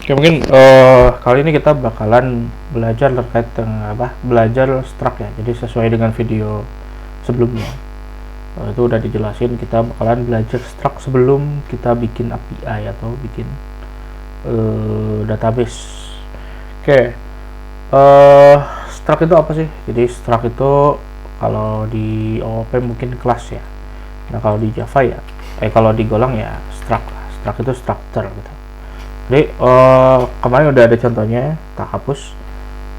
Oke, mungkin kali ini kita bakalan belajar terkait dengan belajar struct ya. Jadi sesuai dengan video sebelumnya. Itu udah dijelasin, kita bakalan belajar struct sebelum kita bikin API atau bikin database. Oke. Struct itu apa sih? Jadi struct itu kalau di OOP mungkin kelas ya. Nah, kalau di Java ya, kalau di Golang ya struct lah. Struct itu structure gitu. Jadi kemarin udah ada contohnya, tak hapus.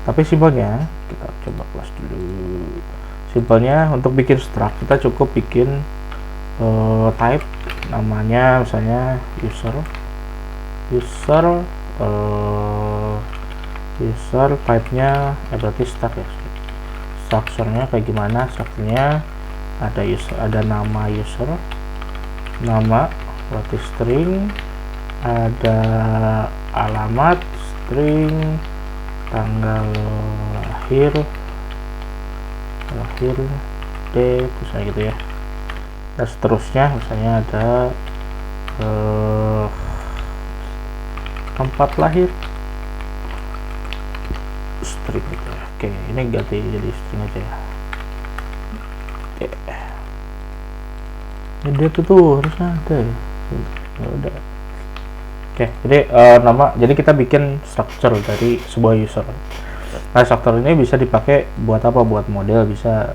Tapi simpelnya kita coba kelas dulu. Simpelnya untuk bikin struct kita cukup bikin type, namanya misalnya user type-nya berarti struct ya. Structure-nya kayak gimana? Structure-nya ada user, ada nama user, nama berarti string, ada alamat string, tanggal lahir date misalnya gitu ya, dan seterusnya. Misalnya ada tempat lahir string gitu ya. Oke, ini ganti jadi string aja ya. Oke, ini date itu harusnya ada ya, udah. Oke, jadi nama, jadi kita bikin structure dari sebuah user. Nah, structure ini bisa dipakai buat apa? Buat model, bisa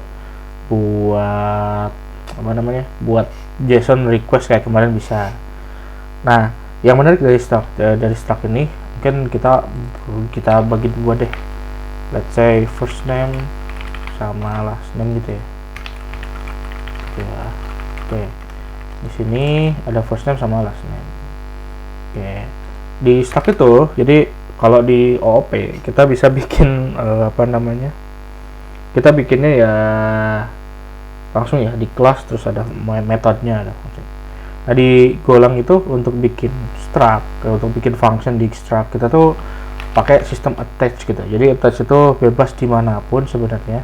buat apa namanya? Buat JSON request kayak kemarin bisa. Nah, yang menarik dari struct ini, mungkin kita bagi dua deh. Let's say first name sama last name gitu ya. Oke. Di sini ada first name sama last name. Oke, di struct itu, jadi kalau di OOP kita bisa bikin kita bikinnya ya langsung ya di kelas, terus ada metodenya, ada function. Nah, di Golang itu untuk bikin struct, untuk bikin function di struct kita tuh pakai sistem attach gitu. Jadi attach itu bebas dimanapun sebenarnya,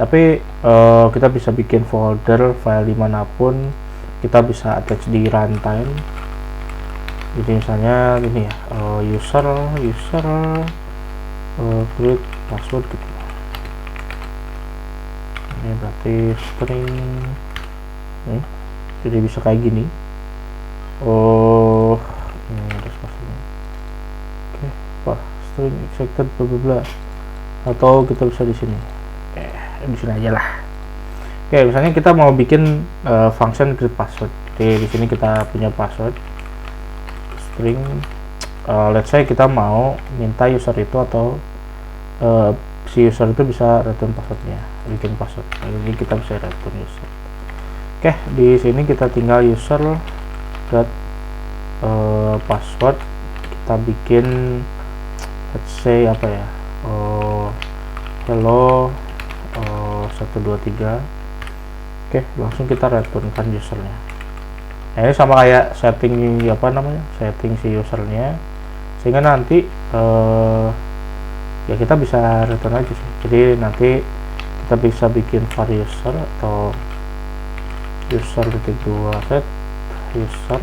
tapi kita bisa bikin folder file dimanapun, kita bisa attach di runtime. Jadi misalnya gini ya, user create password gitu. Ini berarti string jadi bisa kayak gini. Ini ada password. Oke, string accepted bla bla bla. Atau kita bisa di sini. Di sini aja lah. Oke, misalnya kita mau bikin function create password. Jadi di sini kita punya password string, let's say kita mau minta user itu atau si user itu bisa return passwordnya, bikin password. Jadi kita bisa return user. Oke, di sini kita tinggal user dot password, kita bikin let's say apa ya, hello 123. Oke, langsung kita returnkan usernya. Nah, ini sama kayak setting setting si usernya, sehingga nanti ya kita bisa return aja sih. Jadi nanti kita bisa bikin var user atau user _2 set user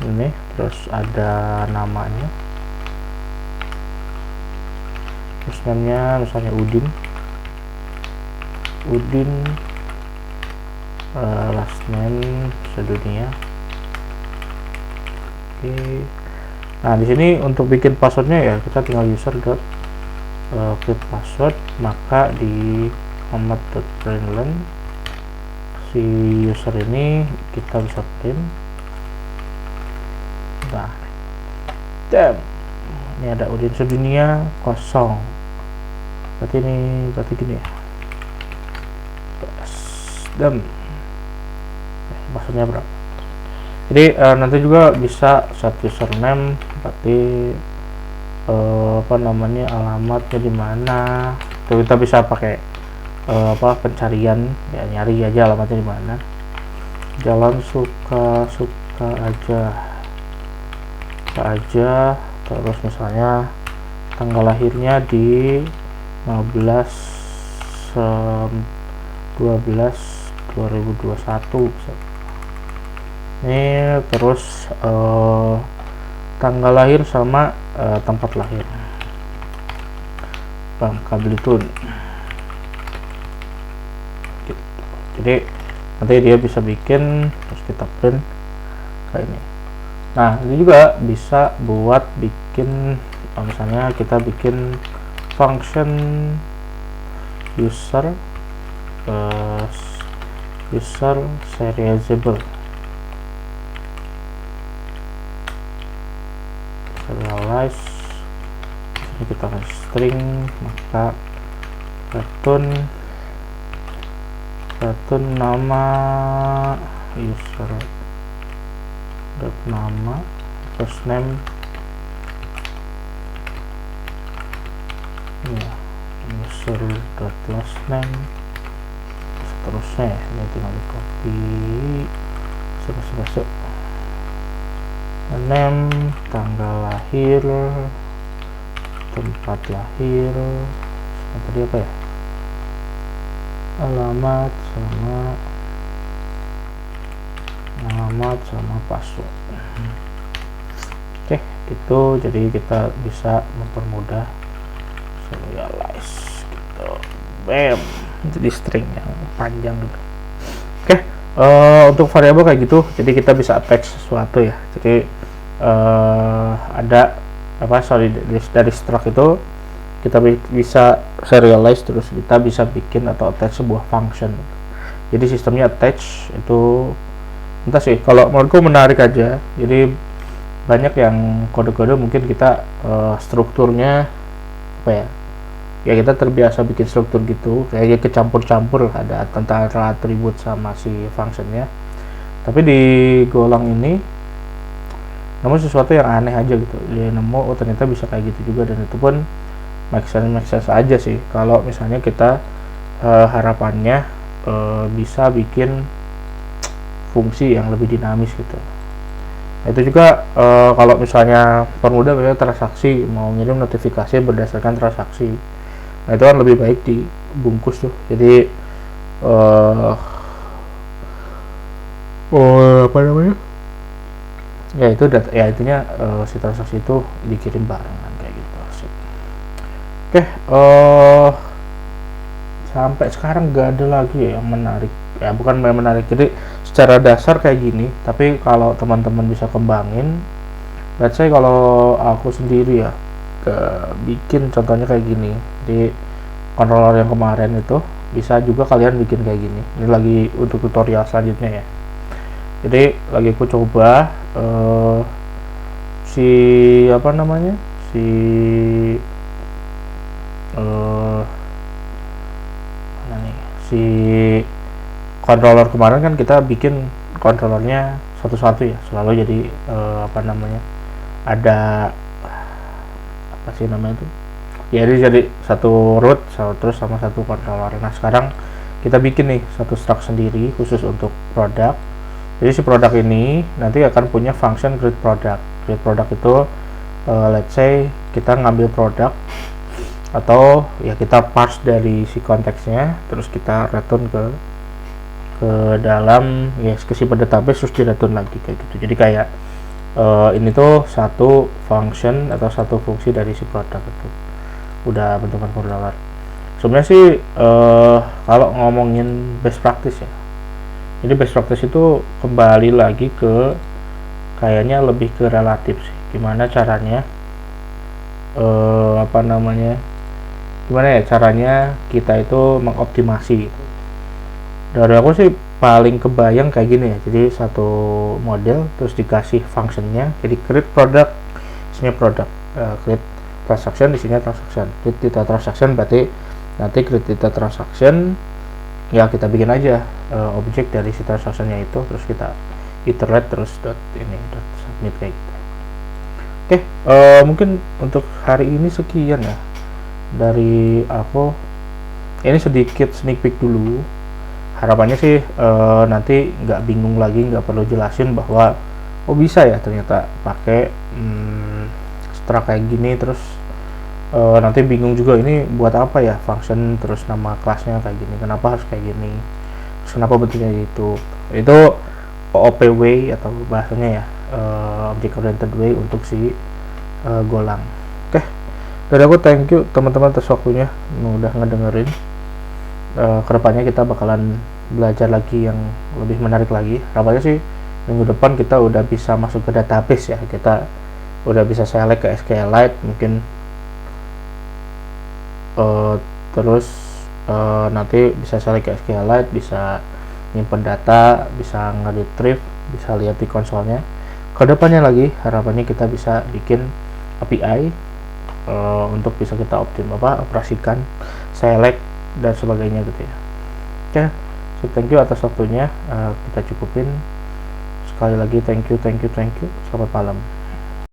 ini, terus ada namanya, terus namanya misalnya Udin, last name sedunia. Oke. Nah, di sini untuk bikin passwordnya ya kita tinggal user dot create password, maka di command.println si user ini kita bisa print. Nah, ini ada Udin sedunia kosong. Berarti gini ya. Maksudnya berapa? Jadi nanti juga bisa set username, berarti alamatnya di mana. Tuh, kita bisa pakai pencarian ya, nyari aja alamatnya di mana. Jalan suka aja, terus misalnya tanggal lahirnya di 15/12/2021. Ini terus tanggal lahir sama tempat lahir. Bangka-Belitung gitu. Jadi nanti dia bisa bikin, terus kita print kayak ini. Nah, ini juga bisa buat bikin misalnya kita bikin function user serializable, serialize. Ini kita kasih string, maka return nama user dot nama, first name ya, user dot last name, seterusnya. Ini tinggal di copy, masuk name, tanggal lahir, tempat lahir, tadi apa ya, alamat sama password. Oke, gitu. Jadi kita bisa mempermudah serialize gitu. Bam, jadi string yang panjang gitu. Oke, untuk variabel kayak gitu, jadi kita bisa attach sesuatu ya. Jadi ada dari struct itu kita bisa serialize, terus kita bisa bikin atau attach sebuah function. Jadi sistemnya attach itu entah sih, kalau menurutku menarik aja. Jadi banyak yang kode-kode mungkin kita strukturnya apa ya kita terbiasa bikin struktur gitu, kayak kecampur-campur, ada antara atribut sama si functionnya. Tapi di Golang ini namun sesuatu yang aneh aja gitu, dia nemu ternyata bisa kayak gitu juga, dan itu pun make sense aja sih kalau misalnya kita harapannya bisa bikin fungsi yang lebih dinamis gitu. Nah, itu juga kalau misalnya permudah misalnya transaksi, mau ngirim notifikasi berdasarkan transaksi, nah itu kan lebih baik dibungkus tuh. Jadi apa namanya ya, itu intinya si transaksi itu dikirim barengan kayak gitu sih. Oke, sampai sekarang gak ada lagi yang menarik ya, bukan menarik, jadi secara dasar kayak gini. Tapi kalau teman-teman bisa kembangin, let's say kalau aku sendiri ya bikin contohnya kayak gini, di controller yang kemarin itu bisa juga kalian bikin kayak gini. Ini lagi untuk tutorial selanjutnya ya. Jadi lagi aku coba si controller kemarin kan kita bikin controllernya satu-satu ya, selalu jadi ada apa sih namanya itu ya, jadi satu root terus sama satu controller. Nah sekarang kita bikin nih satu struct sendiri khusus untuk produk. Jadi si produk ini nanti akan punya function create product. Create product itu let's say kita ngambil produk atau ya kita parse dari si konteksnya, terus kita return ke dalam ya ke si database, terus di return lagi kayak gitu. Jadi kayak ini tuh satu function atau satu fungsi dari si produk itu udah bentukan controller. Sebenarnya sih kalau ngomongin best practice ya, ini best practice itu kembali lagi ke kayaknya lebih ke relatif sih, gimana caranya gimana ya caranya kita itu mengoptimasi. Dari aku sih paling kebayang kayak gini ya, jadi satu model terus dikasih functionnya, jadi create product isinya product, create transaction isinya transaction, create data transaction berarti nanti create data transaction ya kita bikin aja objek dari si transaksinya itu, terus kita iterate terus dot submit kayak gitu. Oke, mungkin untuk hari ini sekian ya dari aku. Ini sedikit sneak peek dulu. Harapannya sih nanti nggak bingung lagi, nggak perlu jelasin bahwa bisa ya ternyata pakai struct kayak gini, terus nanti bingung juga ini buat apa ya function, terus nama kelasnya kayak gini, kenapa harus kayak gini, terus kenapa bentuknya gitu. Itu OOP way atau bahasanya ya, object oriented way untuk si Golang. Oke, dari aku thank you teman-teman atas waktunya udah ngedengerin. Kedepannya kita bakalan belajar lagi yang lebih menarik lagi. Harapannya sih minggu depan kita udah bisa masuk ke database ya, kita udah bisa select ke SQLite mungkin, terus nanti bisa select ke SQLite, bisa nyimpen data, bisa nge-retrieve, bisa lihat di konsolnya. Kedepannya lagi harapannya kita bisa bikin API untuk bisa kita operasikan, select dan sebagainya gitu ya. Oke, so thank you atas waktunya, kita cukupin. Sekali lagi thank you. Selamat malam.